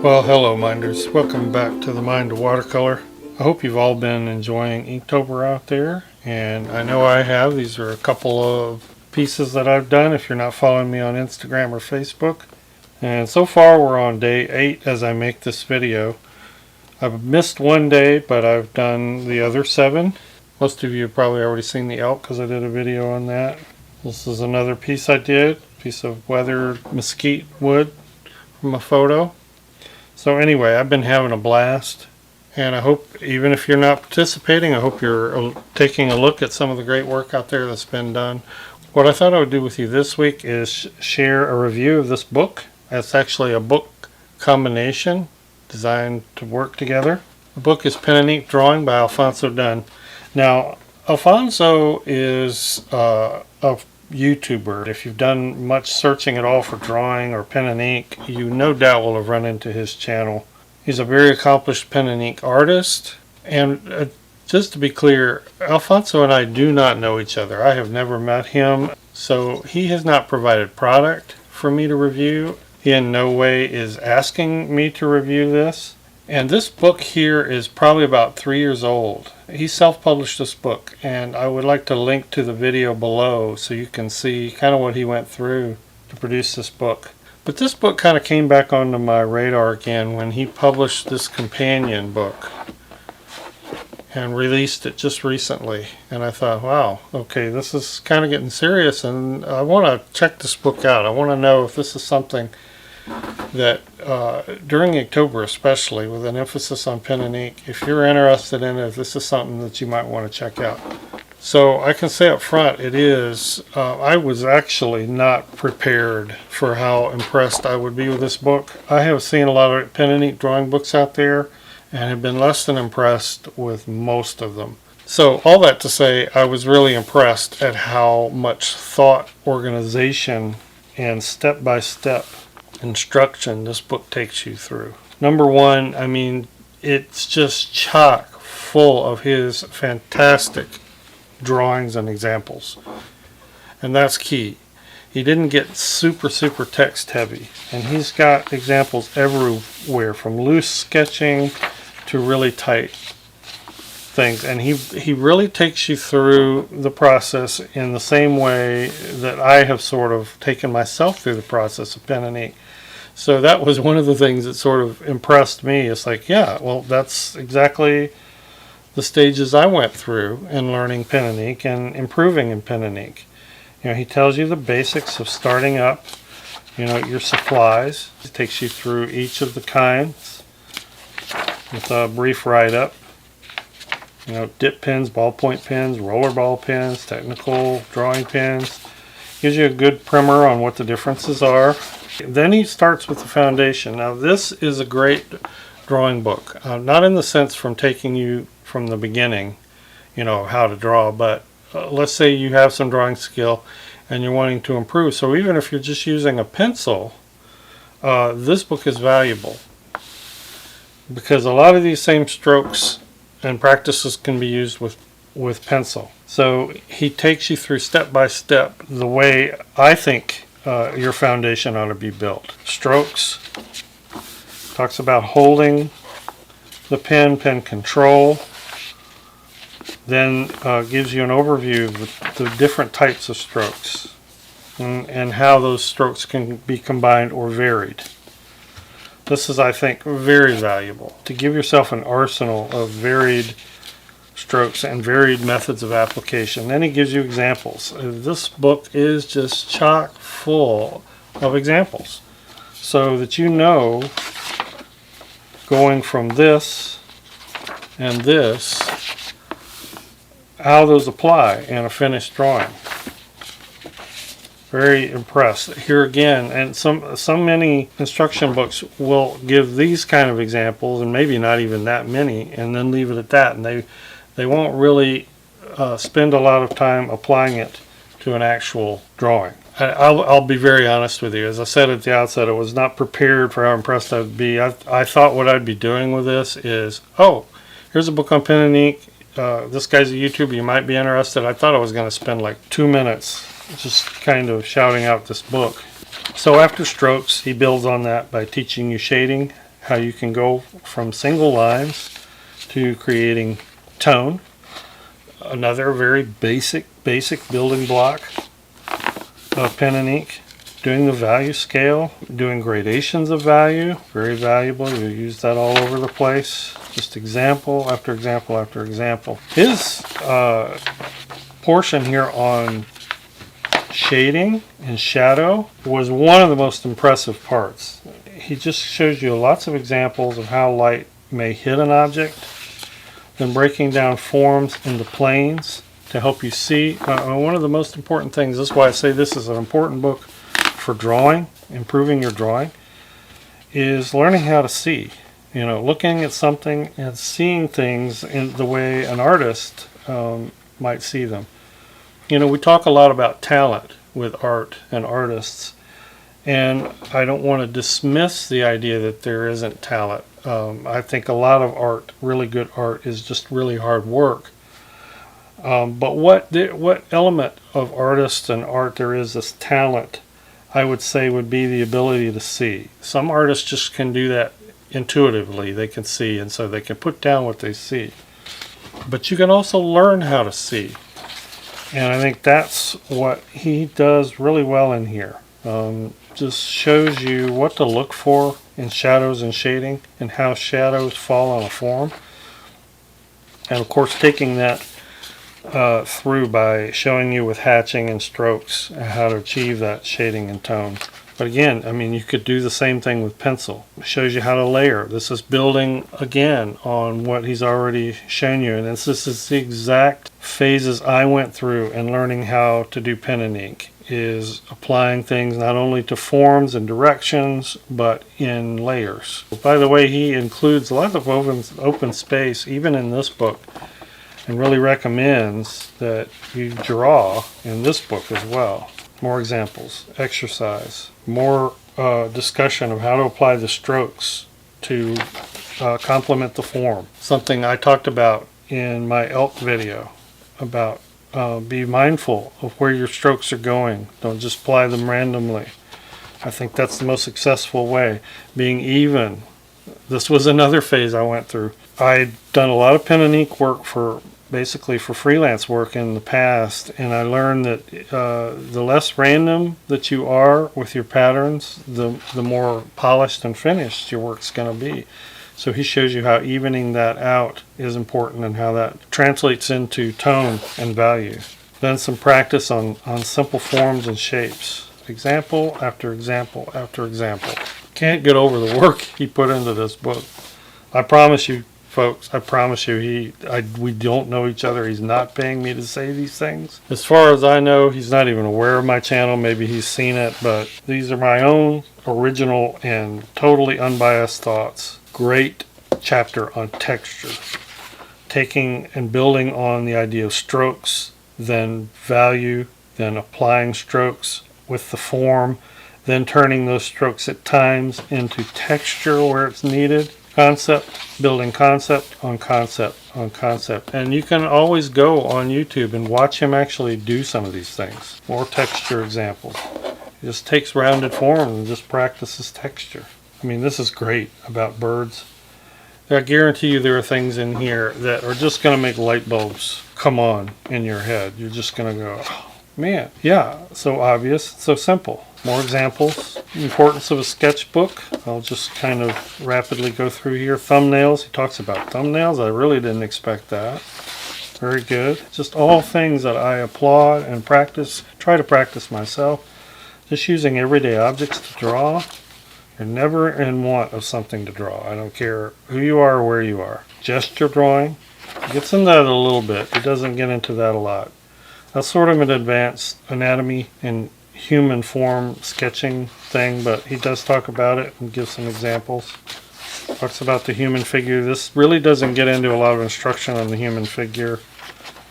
Well, hello minders, welcome back to the Mind of Watercolor. I hope you've all been enjoying InkTober out there, and I know I have. These are a couple of pieces that I've done if you're not following me on Instagram or Facebook. And so far we're on day 8 as I make this video. I've missed one day, but I've done the other 7. Most of you have probably already seen the elk because I did a video on that. This is another piece I did, piece of weathered mesquite wood from a photo. So anyway, I've been having a blast, and I hope even if you're not participating, I hope you're taking a look at some of the great work out there that's been done. What I thought I would do with you this week is share a review of this book. It's actually a book combination designed to work together. The book is Pen and Ink Drawing by Alphonso Dunn. Now, Alphonso is a YouTuber. If you've done much searching at all for drawing or pen and ink, you no doubt will have run into his channel. He's a very accomplished pen and ink artist, and just to be clear, Alphonso and I do not know each other. I have never met him, so he has not provided product for me to review. He in no way is asking me to review this. And this book here is probably about 3 years old. He self-published this book, and I would like to link to the video below so you can see kind of what he went through to produce this book. But this book kind of came back onto my radar again when he published this companion book and released it just recently. And I thought, wow, okay, this is kind of getting serious, and I want to check this book out. I want to know if this is something that during InkTober especially, with an emphasis on pen and ink, if you're interested in it, this is something that you might want to check out. So I can say up front, it is, I was actually not prepared for how impressed I would be with this book. I have seen a lot of pen and ink drawing books out there and have been less than impressed with most of them. So all that to say, I was really impressed at how much thought, organization, and step-by-step instruction this book takes you through. Number one, I mean, it's just chock full of his fantastic drawings and examples, and that's key. He didn't get super text heavy, and he's got examples everywhere from loose sketching to really tight things, and he really takes you through the process in the same way that I have sort of taken myself through the process of pen and ink. So that was one of the things that sort of impressed me. It's like, yeah, well, that's exactly the stages I went through in learning pen and ink and improving in pen and ink. You know, he tells you the basics of starting up, you know, your supplies. He takes you through each of the kinds with a brief write-up. You know, dip pens, ballpoint pens, roller ball pens, technical drawing pens. Gives you a good primer on what the differences are. Then he starts with the foundation. Now this is a great drawing book. Not in the sense from taking you from the beginning, you know, how to draw, but let's say you have some drawing skill and you're wanting to improve. So even if you're just using a pencil, this book is valuable because a lot of these same strokes and practices can be used with pencil. So he takes you through step by step the way I think your foundation ought to be built. Strokes, talks about holding the pen control, then gives you an overview of the different types of strokes and how those strokes can be combined or varied. This is, I think, very valuable to give yourself an arsenal of varied strokes and varied methods of application. Then he gives you examples. This book is just chock full of examples so that you know going from this and this how those apply in a finished drawing. Very impressed. Here again, and many instruction books will give these kind of examples and maybe not even that many and then leave it at that, and they won't really spend a lot of time applying it to an actual drawing. I'll be very honest with you. As I said at the outset, I was not prepared for how impressed I would be. I thought what I'd be doing with this is, oh, here's a book on pen and ink. This guy's a YouTuber. You might be interested. I thought I was going to spend like 2 minutes just kind of shouting out this book. So after strokes, he builds on that by teaching you shading, how you can go from single lines to creating tone. Another very basic building block of pen and ink. Doing the value scale, doing gradations of value, very valuable. You use that all over the place. Just example after example after example. His portion here on shading and shadow was one of the most impressive parts. He just shows you lots of examples of how light may hit an object, then breaking down forms into planes to help you see. One of the most important things, this is why I say this is an important book for drawing, improving your drawing, is learning how to see. You know, looking at something and seeing things in the way an artist might see them. You know, we talk a lot about talent with art and artists, and I don't want to dismiss the idea that there isn't talent. I think a lot of art, really good art, is just really hard work. But what element of artists and art there is this talent, I would say, would be the ability to see. Some artists just can do that intuitively. They can see, and so they can put down what they see. But you can also learn how to see. And I think that's what he does really well in here. Just shows you what to look for in shadows and shading, and how shadows fall on a form. And of course taking that through by showing you with hatching and strokes how to achieve that shading and tone. But again, I mean, you could do the same thing with pencil. It shows you how to layer. This is building again on what he's already shown you, and this is the exact phases I went through in learning how to do pen and ink, is applying things not only to forms and directions, but in layers. By the way, he includes a lot of open space even in this book, and really recommends that you draw in this book as well. More examples, exercise, more discussion of how to apply the strokes to complement the form. Something I talked about in my elk video about be mindful of where your strokes are going. Don't just apply them randomly. I think that's the most successful way. Being even. This was another phase I went through. I'd done a lot of pen and ink work basically for freelance work in the past, and I learned that the less random that you are with your patterns, the more polished and finished your work's going to be. So he shows you how evening that out is important and how that translates into tone and value. Then some practice on simple forms and shapes. Example after example after example. Can't get over the work he put into this book. I promise you, folks, I promise you, we don't know each other. He's not paying me to say these things. As far as I know, he's not even aware of my channel. Maybe he's seen it, but these are my own original and totally unbiased thoughts. Great chapter on texture. Taking and building on the idea of strokes, then value, then applying strokes with the form, then turning those strokes at times into texture where it's needed. Concept, building concept on concept on concept. And you can always go on YouTube and watch him actually do some of these things. More texture examples. He just takes rounded forms and just practices texture. I mean, this is great about birds. I guarantee you there are things in here that are just going to make light bulbs come on in your head. You're just going to go, oh, man, yeah, so obvious, so simple. More examples. Importance of a sketchbook. I'll just kind of rapidly go through here. Thumbnails. He talks about thumbnails. I really didn't expect that. Very good. Just all things that I applaud and practice. Try to practice myself. Just using everyday objects to draw. You're never in want of something to draw. I don't care who you are or where you are. Gesture drawing. He gets into that a little bit. He doesn't get into that a lot. That's sort of an advanced anatomy and human form sketching thing, but he does talk about it and give some examples. Talks about the human figure. This really doesn't get into a lot of instruction on the human figure,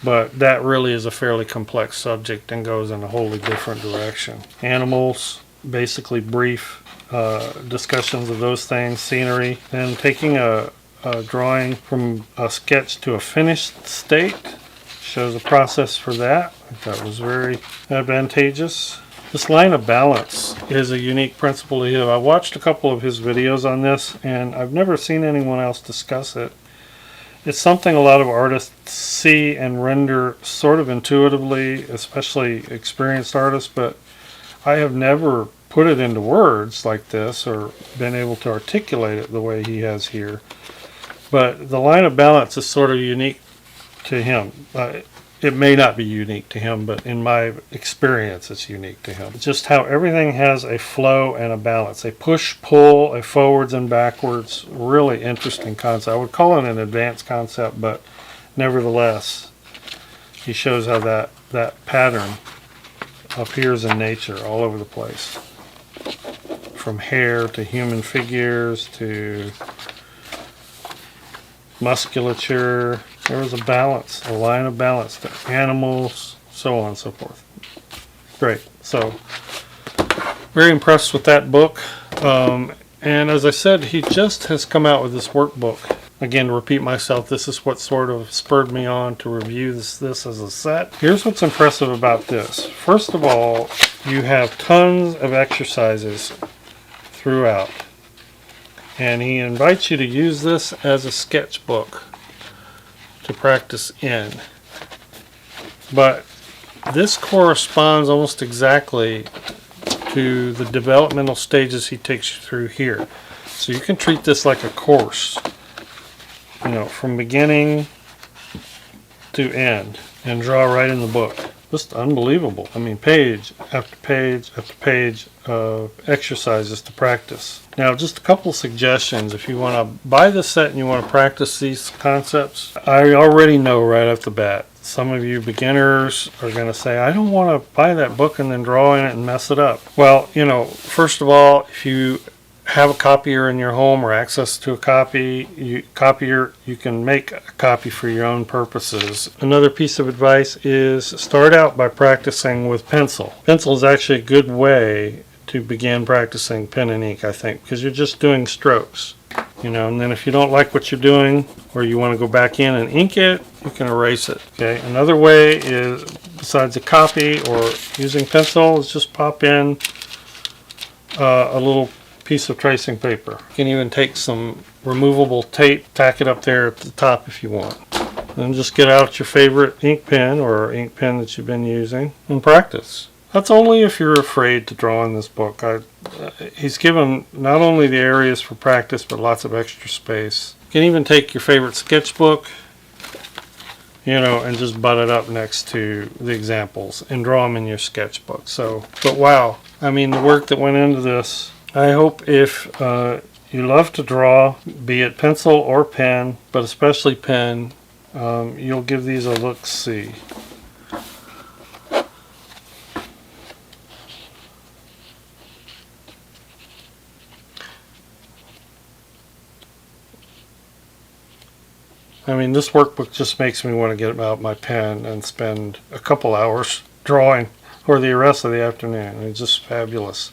but that really is a fairly complex subject and goes in a wholly different direction. Animals, basically brief discussions of those things. Scenery, and taking a drawing from a sketch to a finished state. Shows a process for that. That was very advantageous. This line of balance is a unique principle to him. I watched a couple of his videos on this, and I've never seen anyone else discuss it. It's something a lot of artists see and render sort of intuitively, especially experienced artists, but I have never put it into words like this or been able to articulate it the way he has here. But the line of balance is sort of unique to him. It may not be unique to him, but in my experience, it's unique to him. Just how everything has a flow and a balance. A push-pull, a forwards and backwards. Really interesting concept. I would call it an advanced concept, but nevertheless, he shows how that pattern appears in nature all over the place. From hair to human figures to musculature. There was a balance, a line of balance to animals, so on and so forth. Great. So, very impressed with that book. And as I said, he just has come out with this workbook. Again, to repeat myself, this is what sort of spurred me on to review this as a set. Here's what's impressive about this. First of all, you have tons of exercises throughout. And he invites you to use this as a sketchbook to practice in. But this corresponds almost exactly to the developmental stages he takes you through here. So you can treat this like a course, you know, from beginning to end, and draw right in the book. Just unbelievable. I mean, page after page after page of exercises to practice. Now, just a couple suggestions. If you want to buy this set and you want to practice these concepts, I already know right off the bat, some of you beginners are going to say, I don't want to buy that book and then draw in it and mess it up. Well, you know, first of all, if you have a copier in your home or access to a copier, you can make a copy for your own purposes. Another piece of advice is start out by practicing with pencil. Pencil is actually a good way to begin practicing pen and ink, I think, because you're just doing strokes, you know, and then if you don't like what you're doing or you want to go back in and ink it, you can erase it. Okay. Another way is, besides a copy or using pencil, is just pop in a little piece of tracing paper. You can even take some removable tape, tack it up there at the top if you want. Then just get out your favorite ink pen or ink pen that you've been using and practice. That's only if you're afraid to draw in this book. He's given not only the areas for practice, but lots of extra space. You can even take your favorite sketchbook, you know, and just butt it up next to the examples and draw them in your sketchbook. So, but wow, I mean, the work that went into this. I hope if you love to draw, be it pencil or pen, but especially pen, you'll give these a look-see. I mean, this workbook just makes me want to get out my pen and spend a couple hours drawing for the rest of the afternoon. It's just fabulous.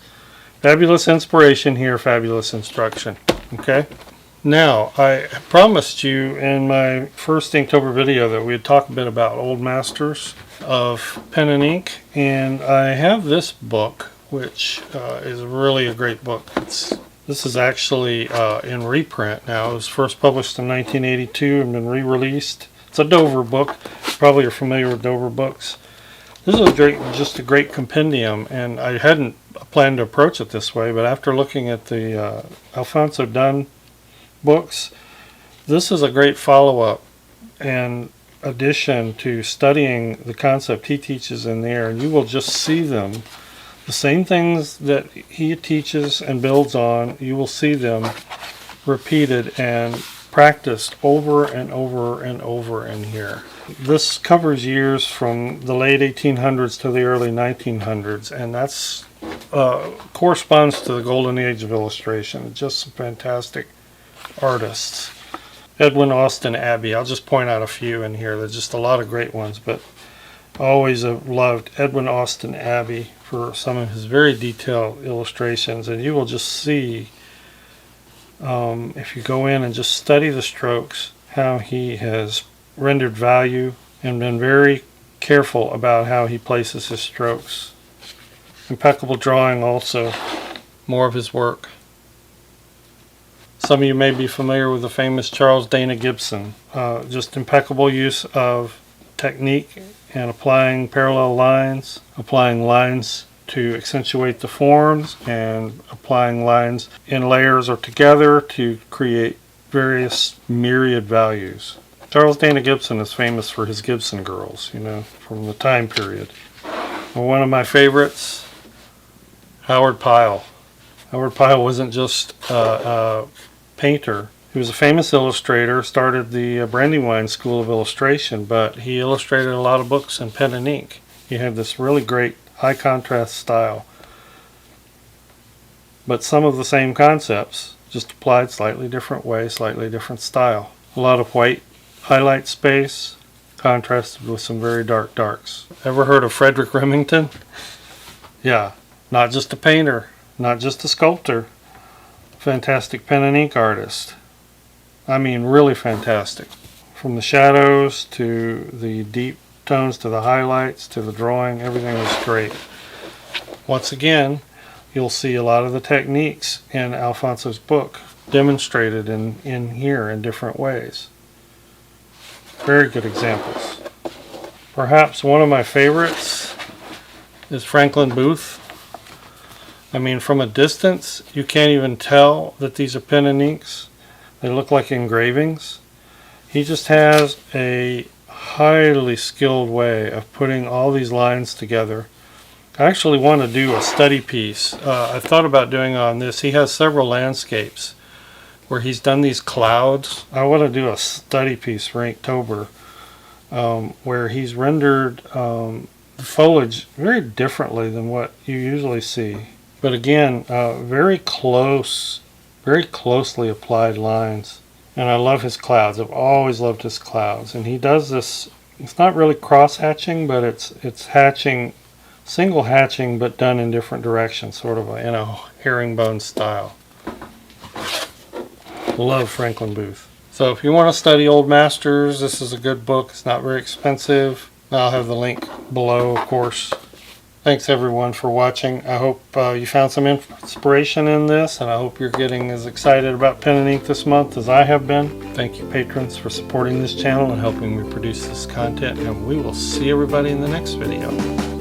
Fabulous inspiration here, fabulous instruction. Okay? Now, I promised you in my first Inktober video that we'd talk a bit about old masters of pen and ink, and I have this book, which is really a great book. This is actually in reprint now. It was first published in 1982 and been re-released. It's a Dover book. You probably are familiar with Dover books. This is just a great compendium, and I hadn't planned to approach it this way, but after looking at the Alphonso Dunn books, this is a great follow-up and addition to studying the concept he teaches in there, and you will just see them. The same things that he teaches and builds on, you will see them repeated and practiced over and over and over in here. This covers years from the late 1800s to the early 1900s, and that's corresponds to the golden age of illustration. Just some fantastic artists. Edwin Austin Abbey, I'll just point out a few in here. There's just a lot of great ones, but I always have loved Edwin Austin Abbey for some of his very detailed illustrations, and you will just see, if you go in and just study the strokes, how he has rendered value and been very careful about how he places his strokes. Impeccable drawing also. More of his work. Some of you may be familiar with the famous Charles Dana Gibson. Just impeccable use of technique and applying parallel lines, applying lines to accentuate the forms, and applying lines in layers or together to create various myriad values. Charles Dana Gibson is famous for his Gibson girls, you know, from the time period. Well, one of my favorites, Howard Pyle. Howard Pyle wasn't just a painter. He was a famous illustrator, started the Brandywine School of Illustration, but he illustrated a lot of books in pen and ink. He had this really great high contrast style. But some of the same concepts, just applied slightly different way, slightly different style. A lot of white highlight space, contrasted with some very dark darks. Ever heard of Frederick Remington? Yeah, not just a painter, not just a sculptor, fantastic pen and ink artist. I mean, really fantastic. From the shadows to the deep tones to the highlights to the drawing, everything was great. Once again, you'll see a lot of the techniques in Alphonso's book demonstrated in here in different ways. Very good examples. Perhaps one of my favorites is Franklin Booth. I mean, from a distance, you can't even tell that these are pen and inks. They look like engravings. He just has a highly skilled way of putting all these lines together. I actually want to do a study piece. I thought about doing on this. He has several landscapes where he's done these clouds. I want to do a study piece for InkTober where he's rendered the foliage very differently than what you usually see. But again, very closely applied lines. And I love his clouds. I've always loved his clouds. And he does this, it's not really cross hatching, but it's hatching, single hatching, but done in different directions, sort of in a herringbone style. Love Franklin Booth. So if you want to study old masters, this is a good book. It's not very expensive. I'll have the link below, of course. Thanks everyone for watching. I hope you found some inspiration in this, and I hope you're getting as excited about pen and ink this month as I have been. Thank you patrons for supporting this channel and helping me produce this content, and we will see everybody in the next video.